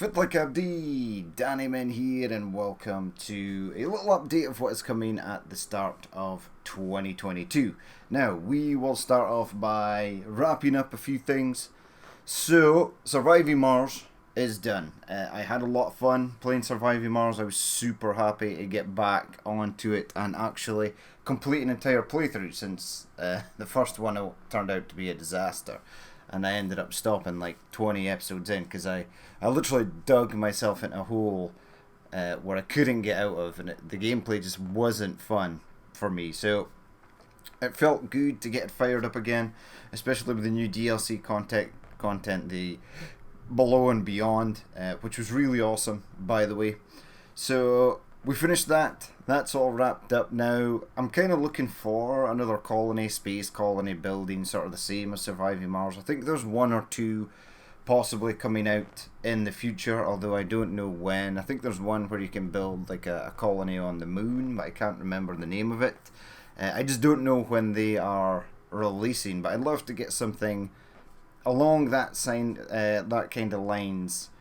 Fit like Abdi, Danny Men here, and welcome to a little update of what is coming at the start of 2022. Now, we will start off by wrapping up a few things. So, Surviving Mars is done. I had a lot of fun playing Surviving Mars. I was super happy to get back onto it and actually complete an entire playthrough since the first one turned out to be a disaster. And I ended up stopping like 20 episodes in because I literally dug myself in a hole where I couldn't get out of, and the gameplay just wasn't fun for me. So it felt good to get it fired up again, especially with the new DLC content, the Below and Beyond, which was really awesome, by the way. So we finished that. That's all wrapped up now. I'm kind of looking for another colony, space colony building, sort of the same as Surviving Mars. I think there's one or two possibly coming out in the future, although I don't know when. I think there's one where you can build like a colony on the moon, but I can't remember the name of it. I just don't know when they are releasing, but I'd love to get something along that kind of lines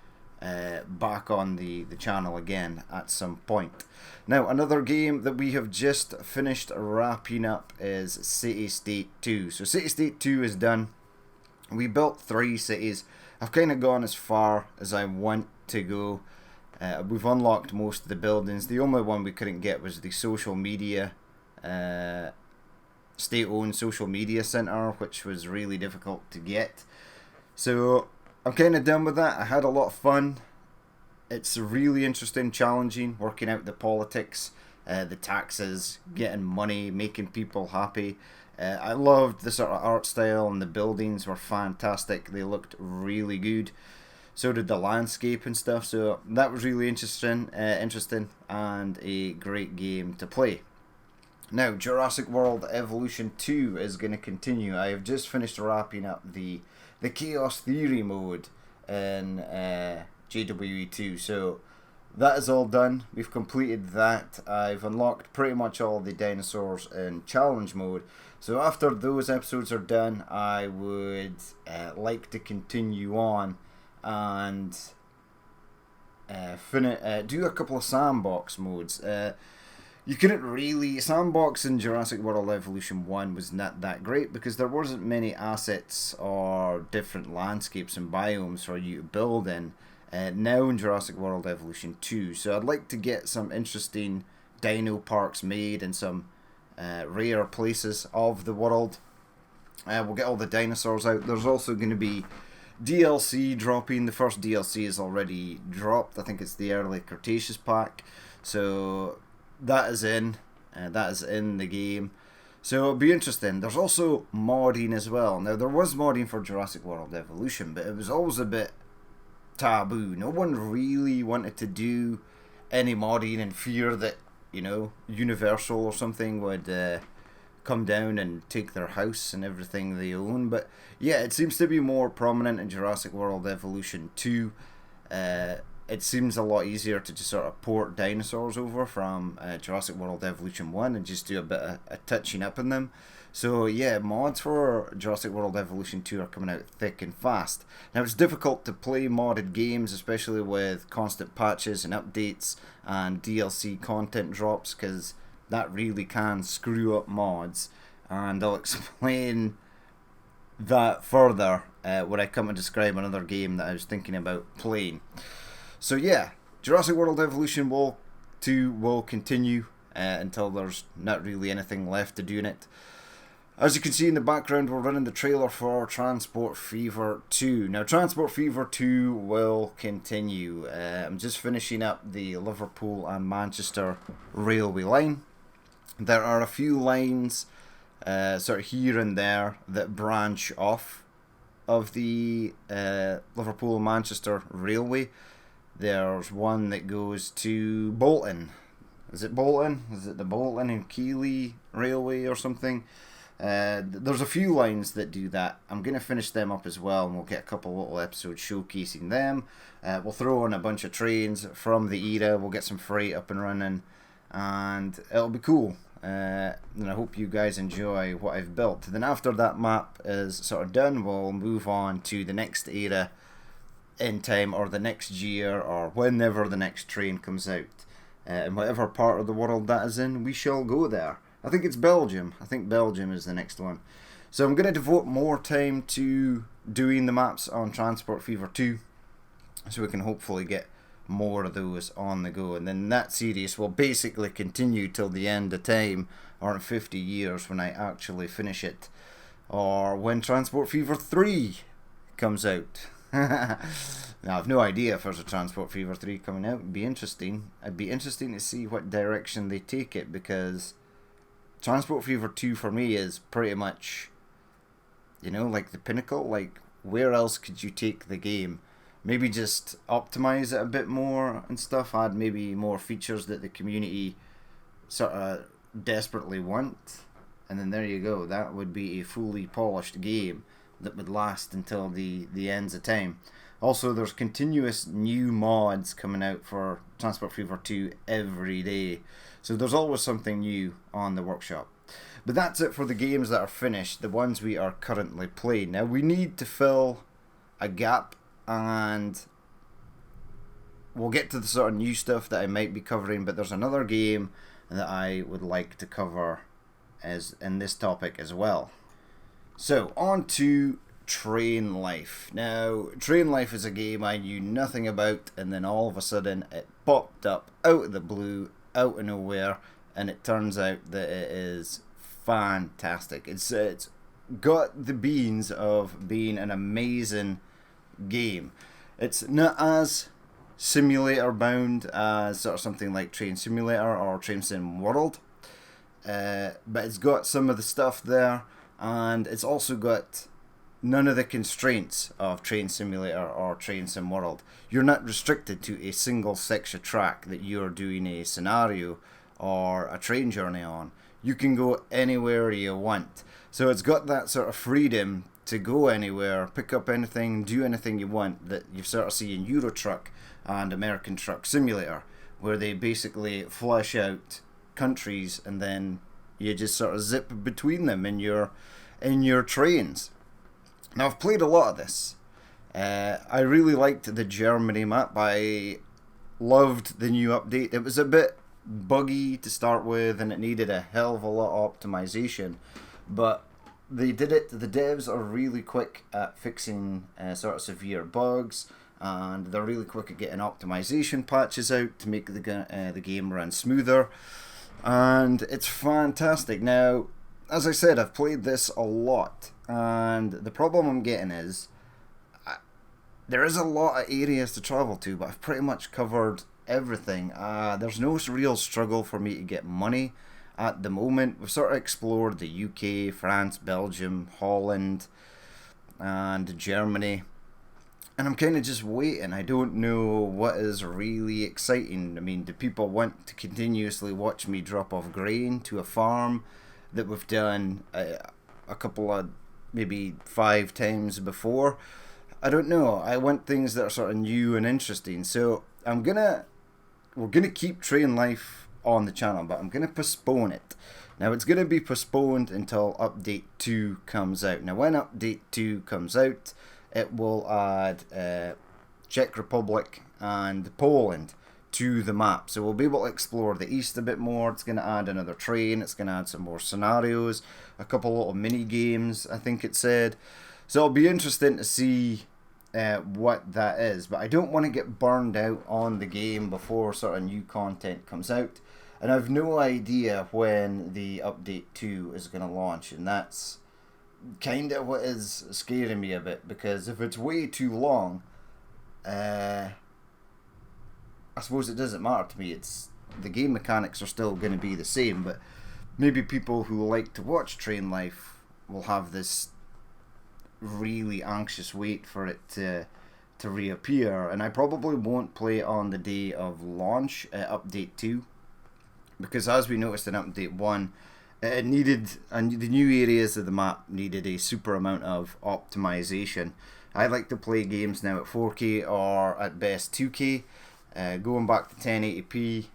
back on the channel again at some point. Now, another game that we have just finished wrapping up is City State 2. So City State 2 is done. We built 3 cities. I've kind of gone as far as I want to go. We've unlocked most of the buildings. The only one we couldn't get was the social media, state-owned social media center, which was really difficult to get. So I'm kind of done with that. I had a lot of fun. It's really interesting, challenging, working out the politics, the taxes, getting money, making people happy. I loved the sort of art style, and the buildings were fantastic. They looked really good. So did the landscape and stuff. So that was really interesting and a great game to play. Now, Jurassic World Evolution 2 is going to continue. I have just finished wrapping up the Chaos Theory mode in JWE2, so that is all done. We've completed that. I've unlocked pretty much all the dinosaurs in challenge mode, so after those episodes are done, I would like to continue on and do a couple of sandbox modes. You couldn't really... Sandbox in Jurassic World Evolution 1 was not that great because there wasn't many assets or different landscapes and biomes for you to build in. Now in Jurassic World Evolution 2. So I'd like to get some interesting dino parks made in some rare places of the world. We'll get all the dinosaurs out. There's also going to be DLC dropping. The first DLC is already dropped. I think it's the early Cretaceous pack. So that is in the game, so it'll be interesting. There's also modding as well. Now, there was modding for Jurassic World Evolution, but it was always a bit taboo. No one really wanted to do any modding in fear that, Universal or something would come down and take their house and everything they own. But yeah, it seems to be more prominent in Jurassic World Evolution 2. It seems a lot easier to just sort of port dinosaurs over from Jurassic World Evolution 1 and just do a bit of touching up in them. So yeah, mods for Jurassic World Evolution 2 are coming out thick and fast. Now, it's difficult to play modded games, especially with constant patches and updates and DLC content drops, because that really can screw up mods. And I'll explain that further when I come to describe another game that I was thinking about playing. So yeah, Jurassic World Evolution 2 will continue until there's not really anything left to do in it. As you can see in the background, we're running the trailer for Transport Fever 2. Now, Transport Fever 2 will continue. I'm just finishing up the Liverpool and Manchester railway line. There are a few lines sort of here and there that branch off of the Liverpool and Manchester railway. There's one that goes to Bolton. Is it Bolton? Is it the Bolton and Keighley Railway or something? There's a few lines that do that. I'm going to finish them up as well, and we'll get a couple little episodes showcasing them. We'll throw in a bunch of trains from the era. We'll get some freight up and running, and it'll be cool. And I hope you guys enjoy what I've built. Then after that map is sort of done, we'll move on to the next era in time, or the next year, or whenever the next train comes out. In whatever part of the world that is in, we shall go there. I think it's Belgium. I think Belgium is the next one. So I'm going to devote more time to doing the maps on Transport Fever 2, so we can hopefully get more of those on the go. And then that series will basically continue till the end of time, or in 50 years when I actually finish it, or when Transport Fever 3 comes out. Now, I've no idea if there's a Transport Fever 3 coming out. It'd be interesting. It'd be interesting to see what direction they take it, because Transport Fever 2 for me is pretty much, like the pinnacle. Like, where else could you take the game? Maybe just optimize it a bit more and stuff, add maybe more features that the community sort of desperately want, and then there you go. That would be a fully polished game that would last until the ends of time. Also, there's continuous new mods coming out for Transport Fever 2 every day, so there's always something new on the workshop. But that's it for the games that are finished, the ones we are currently playing. Now, we need to fill a gap, and we'll get to the sort of new stuff that I might be covering, but there's another game that I would like to cover as in this topic as well. So, on to Train Life. Now, Train Life is a game I knew nothing about, and then all of a sudden it popped up out of the blue, out of nowhere, and it turns out that it is fantastic. It's got the beans of being an amazing game. It's not as simulator bound as sort of something like Train Simulator or Train Sim World, but it's got some of the stuff there, and it's also got none of the constraints of Train Simulator or Train Sim World. You're not restricted to a single section track that you're doing a scenario or a train journey on. You can go anywhere you want. So it's got that sort of freedom to go anywhere, pick up anything, do anything you want, that you sort of see in Euro Truck and American Truck Simulator, where they basically flesh out countries and then you just sort of zip between them in your trains. Now, I've played a lot of this. I really liked the Germany map. I loved the new update. It was a bit buggy to start with, and it needed a hell of a lot of optimization, but they did it. The devs are really quick at fixing sort of severe bugs, and they're really quick at getting optimization patches out to make the game run smoother, and it's fantastic. Now, as I said, I've played this a lot, and the problem I'm getting is there is a lot of areas to travel to, but I've pretty much covered everything. There's no real struggle for me to get money at the moment. We've sort of explored the UK, France, Belgium, Holland, and Germany, and I'm kind of just waiting. I don't know what is really exciting. I mean, do people want to continuously watch me drop off grain to a farm that we've done a couple of, maybe 5 times before? I don't know. I want things that are sort of new and interesting. So we're gonna keep Train Life on the channel, but I'm gonna postpone it. Now, it's gonna be postponed until Update 2 comes out. Now, when Update 2 comes out, it will add Czech Republic and Poland to the map, so we'll be able to explore the east a bit more. It's going to add another train, it's going to add some more scenarios, a couple little mini games, I think it said. So it'll be interesting to see what that is, but I don't want to get burned out on the game before sort of new content comes out, and I've no idea when the Update 2 is going to launch, and that's kind of what is scaring me a bit, because if it's way too long, I suppose it doesn't matter to me. It's the game mechanics are still going to be the same, but maybe people who like to watch Train Life will have this really anxious wait for it to reappear, and I probably won't play it on the day of launch, Update 2, because as we noticed in Update 1, it needed, and the new areas of the map needed a super amount of optimization. I like to play games now at 4K or at best 2K. Going back to 1080p,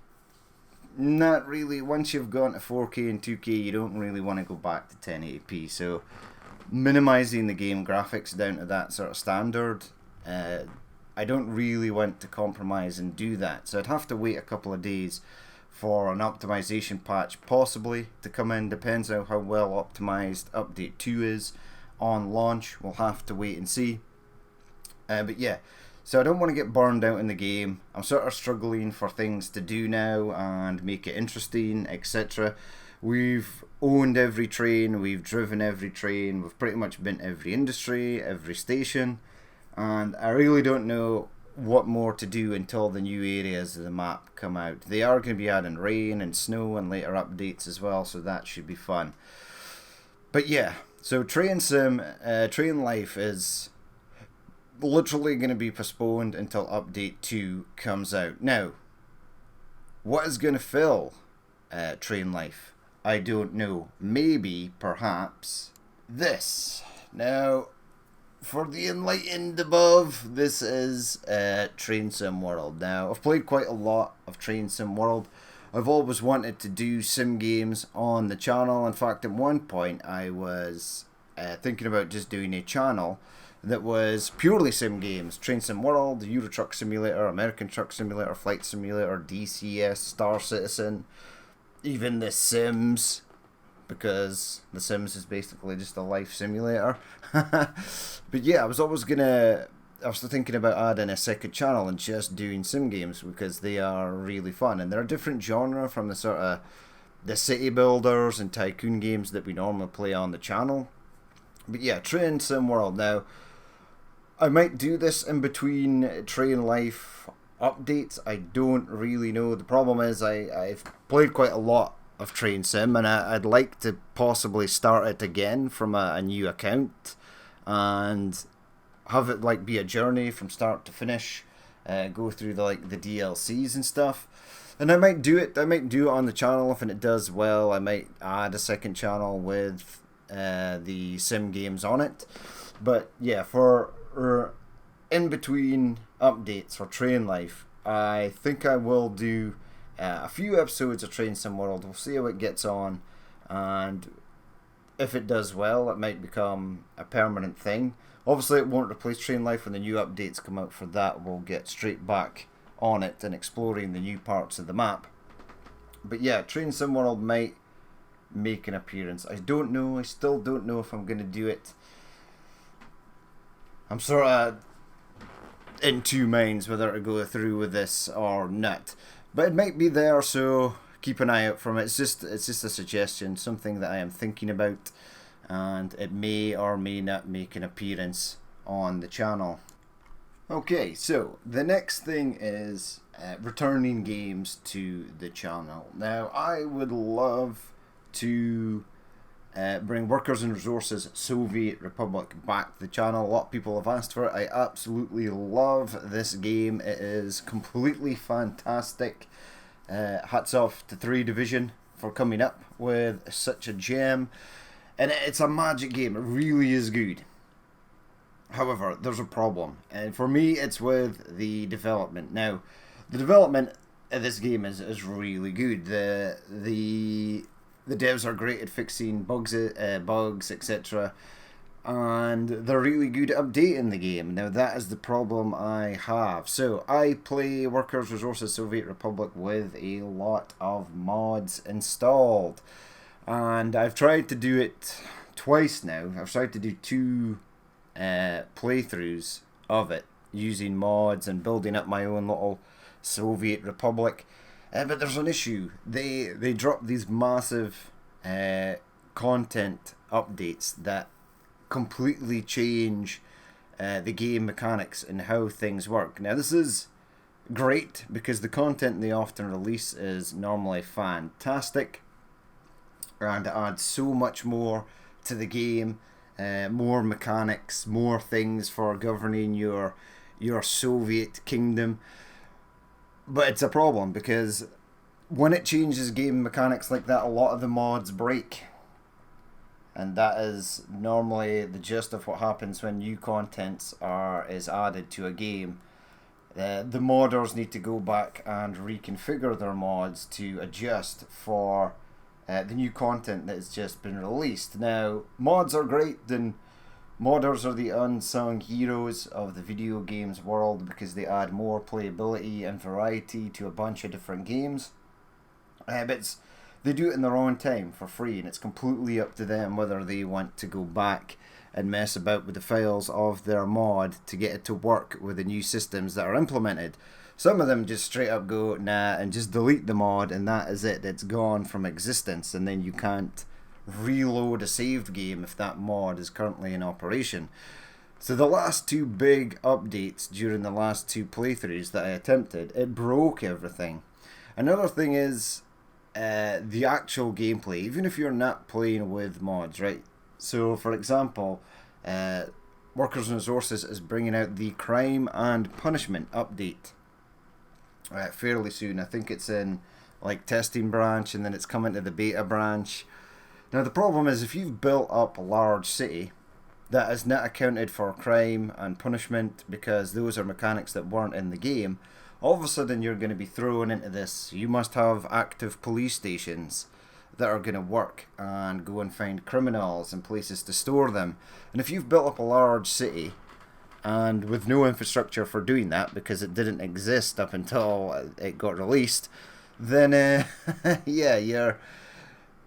not really. Once you've gone to 4K and 2K, you don't really want to go back to 1080p. So minimizing the game graphics down to that sort of standard I don't really want to compromise and do that. So I'd have to wait a couple of days for an optimization patch possibly to come in. Depends on how well optimized update 2 is on launch. We'll have to wait and see. But yeah, so I don't want to get burned out in the game. I'm sort of struggling for things to do now and make it interesting, etc. We've owned every train, we've driven every train, we've pretty much been to every industry, every station, and I really don't know what more to do until the new areas of the map come out. They are going to be adding rain and snow and later updates as well, so that should be fun. But yeah, so Train Life is literally going to be postponed until update 2 comes out. Now, what is going to fill Train Life? I don't know. Maybe, perhaps, this. Now, for the enlightened above, this is Train Sim World. Now, I've played quite a lot of Train Sim World. I've always wanted to do sim games on the channel. In fact, at one point, I was thinking about just doing a channel that was purely sim games. Train Sim World, Euro Truck Simulator, American Truck Simulator, Flight Simulator, DCS, Star Citizen, even The Sims, because The Sims is basically just a life simulator. But yeah, I was thinking about adding a second channel and just doing sim games because they are really fun, and they're a different genre from the sort of the city builders and tycoon games that we normally play on the channel. But yeah, Train Sim World. Now, I might do this in between Train Life updates. I don't really know. The problem is I've played quite a lot of Train Sim, and I'd like to possibly start it again from a new account and have it like be a journey from start to finish, go through the DLCs and stuff. And I might do it on the channel if it does well. I might add a second channel with the sim games on it. But yeah, for in between updates for Train Life, I think I will do a few episodes of Train Sim World. We'll see how it gets on, and if it does well, it might become a permanent thing. Obviously, it won't replace Train Life. When the new updates come out for that, we'll get straight back on it and exploring the new parts of the map. But yeah, Train Sim World might make an appearance. I don't know. I still don't know if I'm going to do it. I'm sort of in two minds whether to go through with this or not. But it might be there, so keep an eye out from it. It's just a suggestion, something that I am thinking about, and it may or may not make an appearance on the channel. Okay, so the next thing is returning games to the channel. Now, I would love to bring Workers and Resources Soviet Republic back to the channel. A lot of people have asked for it. I absolutely love this game. It is completely fantastic. Hats off to 3 Division for coming up with such a gem. And it's a magic game. It really is good. However, there's a problem. And for me, it's with the development. Now, the development of this game is really good. The devs are great at fixing bugs, etc. And they're really good at updating the game. Now, that is the problem I have. So, I play Workers, Resources, Soviet Republic with a lot of mods installed. And I've tried to do it twice now. I've tried to do 2 playthroughs of it using mods and building up my own little Soviet Republic. But there's an issue. They drop these massive content updates that completely change the game mechanics and how things work. Now, this is great because the content they often release is normally fantastic and adds so much more to the game, more mechanics, more things for governing your Soviet kingdom. But it's a problem because when it changes game mechanics like that, a lot of the mods break. And that is normally the gist of what happens when new content is added to a game. The modders need to go back and reconfigure their mods to adjust for the new content that has just been released. Now, mods are great, and Modders are the unsung heroes of the video games world because they add more playability and variety to a bunch of different games. But they do it in their own time for free, and it's completely up to them whether they want to go back and mess about with the files of their mod to get it to work with the new systems that are implemented. Some of them just straight up go, nah, and just delete the mod, and that is it. It's gone from existence, and then you can't reload a saved game if that mod is currently in operation. So the last two big updates during the last two playthroughs that I attempted, it broke everything. Another thing is the actual gameplay, even if you're not playing with mods, right? So for example, Workers and Resources is bringing out the Crime and Punishment update fairly soon. I think it's in like testing branch, and then it's coming to the beta branch. Now the problem is, if you've built up a large city that is not accounted for crime and punishment because those are mechanics that weren't in the game, all of a sudden you're going to be thrown into this. You must have active police stations that are going to work and go and find criminals and places to store them. And if you've built up a large city and with no infrastructure for doing that because it didn't exist up until it got released, then yeah,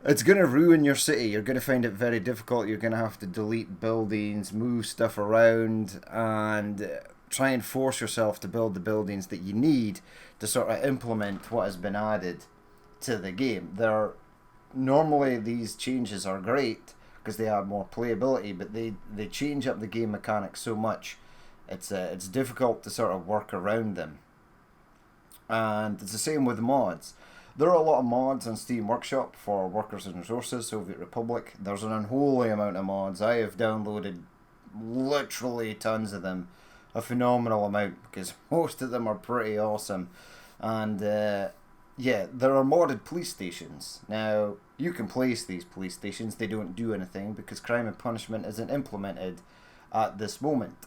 it's going to ruin your city. You're going to find it very difficult. You're going to have to delete buildings, move stuff around, and try and force yourself to build the buildings that you need to sort of implement what has been added to the game. Normally these changes are great because they add more playability, but they change up the game mechanics so much it's difficult to sort of work around them. And it's the same with mods. There are a lot of mods on Steam Workshop for Workers and Resources, Soviet Republic. There's an unholy amount of mods. I have downloaded literally tons of them. A phenomenal amount, because most of them are pretty awesome. And there are modded police stations. Now, you can place these police stations. They don't do anything because Crime and Punishment isn't implemented at this moment.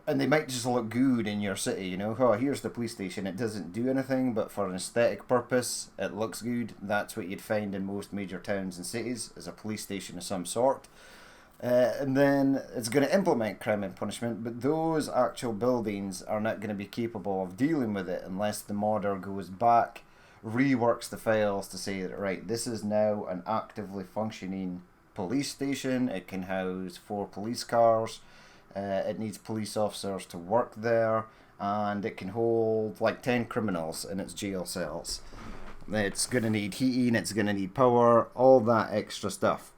And they might just look good in your city, you know. Oh, here's the police station. It doesn't do anything, but for an aesthetic purpose, it looks good. That's what you'd find in most major towns and cities, is a police station of some sort. And then it's going to implement Crime and Punishment, but those actual buildings are not going to be capable of dealing with it unless the modder goes back, reworks the files to say that, right, this is now an actively functioning police station. It can house 4 police cars. It needs police officers to work there, and it can hold like 10 criminals in its jail cells. It's going to need heating, it's going to need power, all that extra stuff.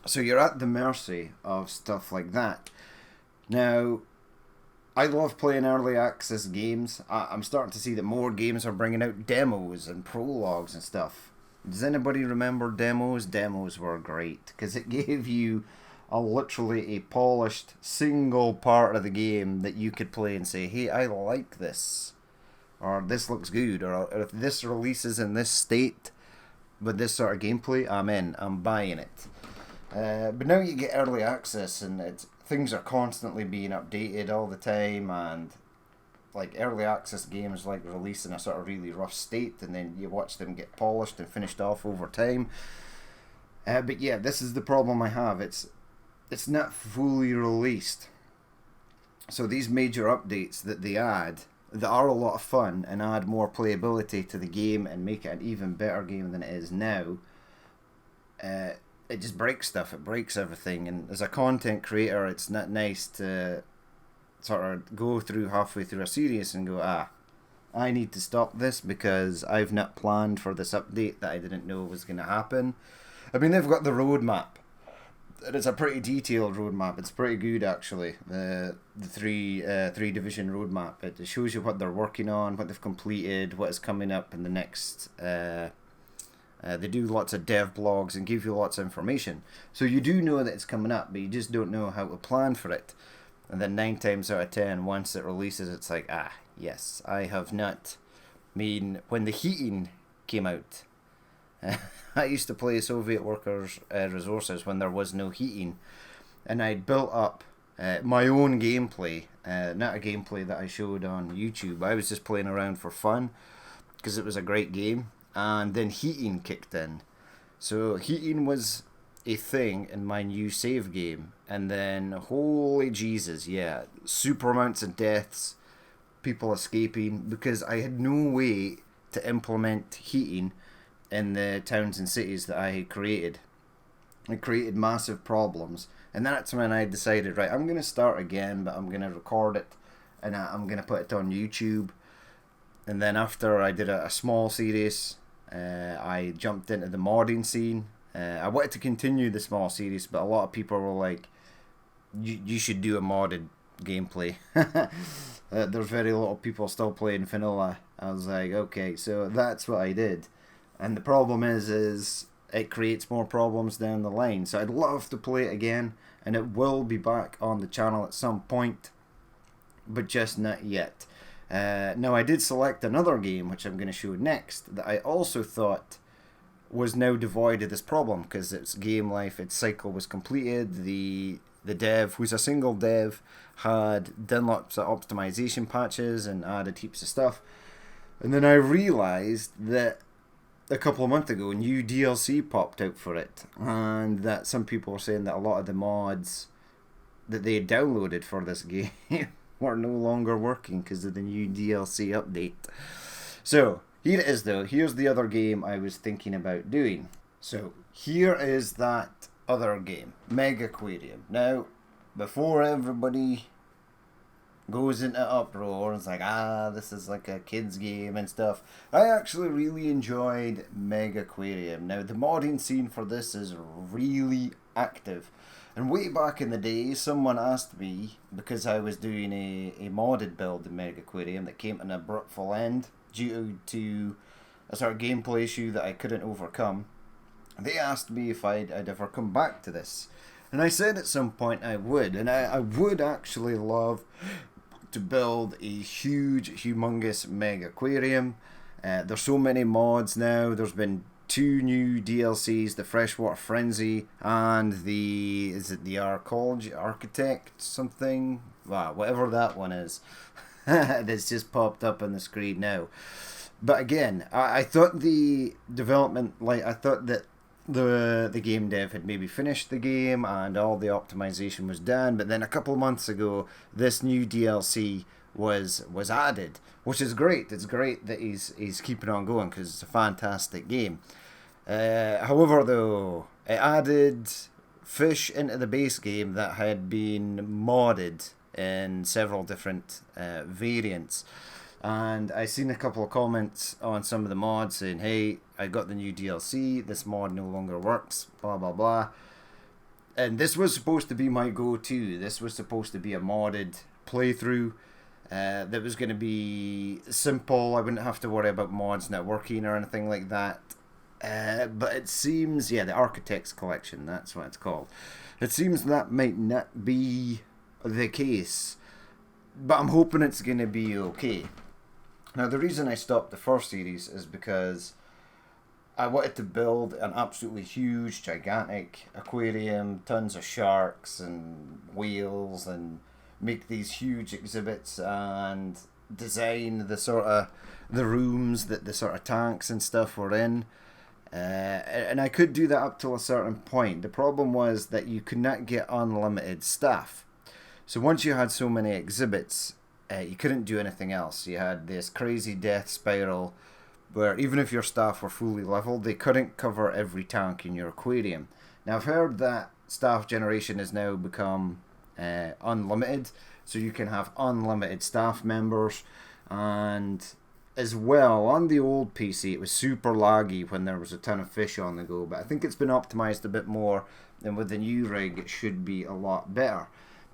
So you're at the mercy of stuff like that. Now, I love playing early access games. I'm starting to see that more games are bringing out demos and prologues and stuff. Does anybody remember demos? Demos were great because it gave you literally a polished single part of the game that you could play and say, hey, I like this, or this looks good, or if this releases in this state with this sort of gameplay, I'm in, I'm buying it. But now you get early access, and things are constantly being updated all the time, and like early access games like release in a sort of really rough state, and then you watch them get polished and finished off over time. But yeah, this is the problem I have. It's not fully released. So these major updates that they add, that are a lot of fun and add more playability to the game and make it an even better game than it is now, it just breaks stuff. It breaks everything. And as a content creator, it's not nice to sort of go through halfway through a series and go, I need to stop this because I've not planned for this update that I didn't know was going to happen. I mean, they've got the roadmap. It's a pretty detailed roadmap. It's pretty good, actually. The three division roadmap. It shows you what they're working on, what they've completed, what is coming up in the next. They do lots of dev blogs and give you lots of information. So you do know that it's coming up, but you just don't know how to plan for it. And then 9 times out of 10, once it releases, it's like, yes, I have not. I mean, when the heating came out, I used to play Soviet Workers Resources when there was no heating, and I'd built up my own gameplay, not a gameplay that I showed on YouTube. I was just playing around for fun because it was a great game, and then heating kicked in. So heating was a thing in my new save game, and then holy Jesus, yeah, super amounts of deaths, people escaping because I had no way to implement heating in the towns and cities that I had created. It created massive problems, and that's when I decided, right, I'm going to start again, but I'm going to record it and I'm going to put it on YouTube. And then after I did a small series, I jumped into the modding scene. I wanted to continue the small series, but a lot of people were like, you should do a modded gameplay. There's very little people still playing vanilla. I was like, okay, so that's what I did. And the problem is it creates more problems down the line. So I'd love to play it again, and it will be back on the channel at some point, but just not yet. Now I did select another game, which I'm going to show next, that I also thought was now devoid of this problem because its game life, its cycle was completed. The dev, who's a single dev, had done lots of optimization patches and added heaps of stuff. And then I realised that a couple of months ago, new DLC popped out for it, and that some people were saying that a lot of the mods that they had downloaded for this game were no longer working because of the new DLC update. So here it is though. Here's the other game I was thinking about doing. So here is that other game, Meg Aquarium. Now, before everybody goes into uproar and it's like, this is like a kid's game and stuff, I actually really enjoyed Meg Aquarium. Now, the modding scene for this is really active. And way back in the day, someone asked me, because I was doing a modded build in Meg Aquarium that came to an abruptful end due to a sort of gameplay issue that I couldn't overcome. They asked me if I'd ever come back to this. And I said at some point I would. And I would actually love to build a huge, humongous Meg Aquarium. There's so many mods now. There's been 2 new DLCs, the Freshwater Frenzy and the Architect something? Wow, whatever that one is. That's just popped up on the screen now. But again, I thought the development, I thought that the game dev had maybe finished the game and all the optimization was done, but then a couple of months ago this new DLC was added, which is great. It's great that he's keeping on going because it's a fantastic game. However though, it added fish into the base game that had been modded in several different variants. And I seen a couple of comments on some of the mods saying, hey, I got the new DLC, this mod no longer works, blah blah blah. And this was supposed to be my go-to. This was supposed to be a modded playthrough that was going to be simple. I wouldn't have to worry about mods not working or anything like that. But it seems, the Architect's Collection, that's what it's called. It seems that might not be the case, but I'm hoping it's going to be okay. Now, the reason I stopped the first series is because I wanted to build an absolutely huge, gigantic aquarium, tons of sharks and whales, and make these huge exhibits and design the rooms that the sort of tanks and stuff were in. And I could do that up till a certain point. The problem was that you could not get unlimited staff. So once you had so many exhibits, you couldn't do anything else. You had this crazy death spiral where even if your staff were fully leveled, they couldn't cover every tank in your aquarium. Now, I've heard that staff generation has now become unlimited, so you can have unlimited staff members. And as well, on the old PC, it was super laggy when there was a ton of fish on the go, but I think it's been optimized a bit more, and with the new rig, it should be a lot better.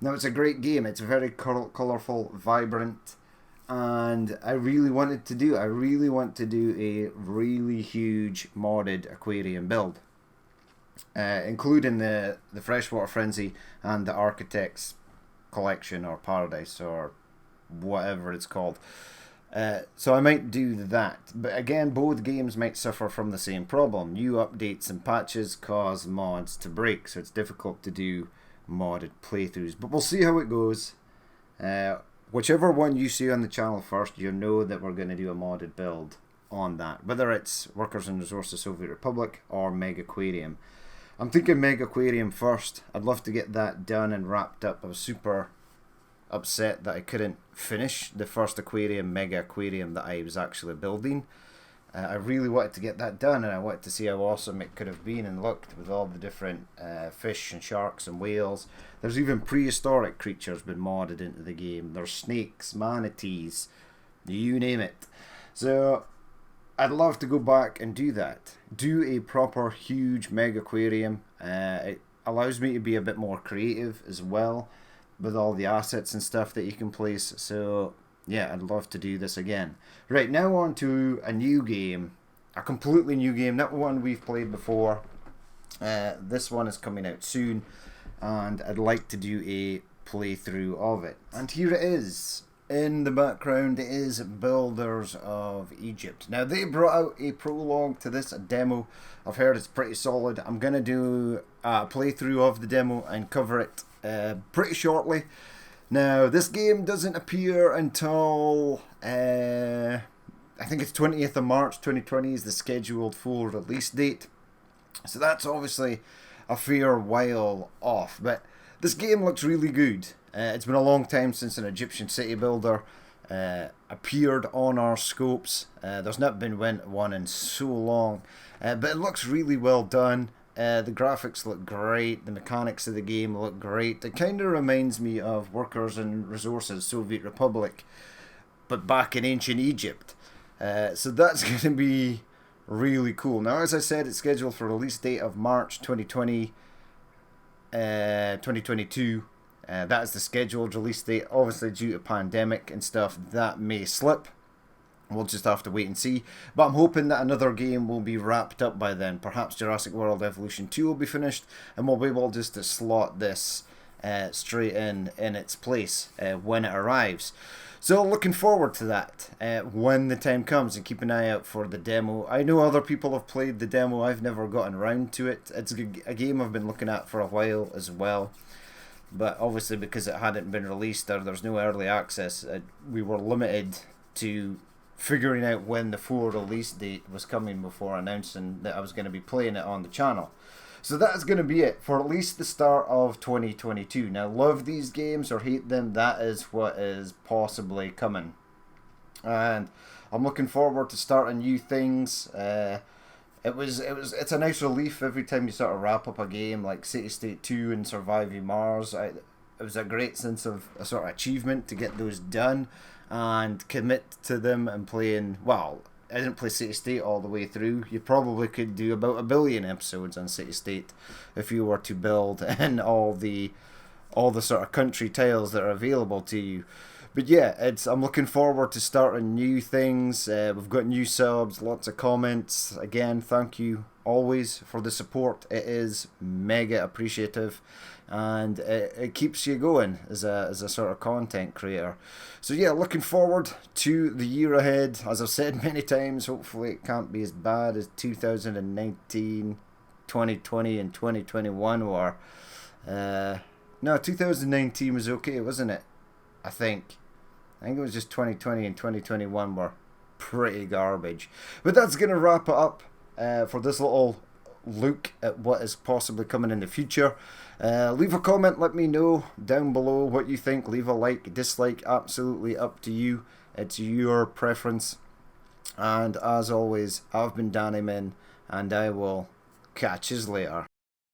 Now, it's a great game. It's very colourful, vibrant, and I really want to do a really huge modded aquarium build, including the Freshwater Frenzy and the Architect's Collection or Paradise or whatever it's called. So I might do that, but again, both games might suffer from the same problem. New updates and patches cause mods to break, so it's difficult to do modded playthroughs, but we'll see how it goes. Whichever one you see on the channel first, you know that we're going to do a modded build on that, whether it's Workers and Resources Soviet Republic or Meg Aquarium. I'm thinking Meg Aquarium first. I'd love to get that done and wrapped up. I was super upset that I couldn't finish the first aquarium, Mega Aquarium, that I was actually building. I really wanted to get that done, and I wanted to see how awesome it could have been and looked with all the different fish and sharks and whales. There's even prehistoric creatures been modded into the game. There's snakes, manatees, you name it. So I'd love to go back and do that. Do a proper huge mega aquarium. It allows me to be a bit more creative as well with all the assets and stuff that you can place. So yeah, I'd love to do this again. Right, now on to a new game. A completely new game, not one we've played before. This one is coming out soon, and I'd like to do a playthrough of it. And here it is. In the background is Builders of Egypt. Now, they brought out a prologue to this, a demo. I've heard it's pretty solid. I'm going to do a playthrough of the demo and cover it pretty shortly. Now, this game doesn't appear until, I think it's 20th of March 2020 is the scheduled full release date. So that's obviously a fair while off. But this game looks really good. It's been a long time since an Egyptian city builder appeared on our scopes. There's not been one in so long. But it looks really well done. The graphics look great. The mechanics of the game look great. It kind of reminds me of Workers and Resources Soviet Republic, but back in ancient Egypt. So that's going to be really cool. Now, as I said, it's scheduled for release date of March 2020, 2022. That is the scheduled release date. Obviously, due to pandemic and stuff, that may slip. We'll just have to wait and see. But I'm hoping that another game will be wrapped up by then. Perhaps Jurassic World Evolution 2 will be finished, and we'll be able just to slot this straight in its place when it arrives. So looking forward to that when the time comes, and keep an eye out for the demo. I know other people have played the demo. I've never gotten around to it. It's a game I've been looking at for a while as well. But obviously, because it hadn't been released or there's no early access, we were limited to figuring out when the full release date was coming before announcing that I was going to be playing it on the channel. So that is going to be it for at least the start of 2022. Now, love these games or hate them, that is what is possibly coming. And I'm looking forward to starting new things. It's a nice relief every time you sort of wrap up a game like City State 2 and Surviving Mars. It was a great sense of a sort of achievement to get those done and commit to them and playing. Well, I didn't play City State all the way through. You probably could do about 1 billion episodes on City State if you were to build in all the sort of country tiles that are available to you. But yeah, I'm looking forward to starting new things. We've got new subs, lots of comments. Again, thank you always for the support. It is mega appreciative, and it keeps you going as a sort of content creator. So yeah, looking forward to the year ahead. As I've said many times, hopefully it can't be as bad as 2019, 2020 and 2021 were. No, 2019 was okay, wasn't it? I think it was just 2020 and 2021 were pretty garbage. But that's going to wrap it up for this little look at what is possibly coming in the future. Leave a comment, let me know down below what you think. Leave a like, dislike, absolutely up to you. It's your preference. And as always, I've been Danny Min, and I will catch you later.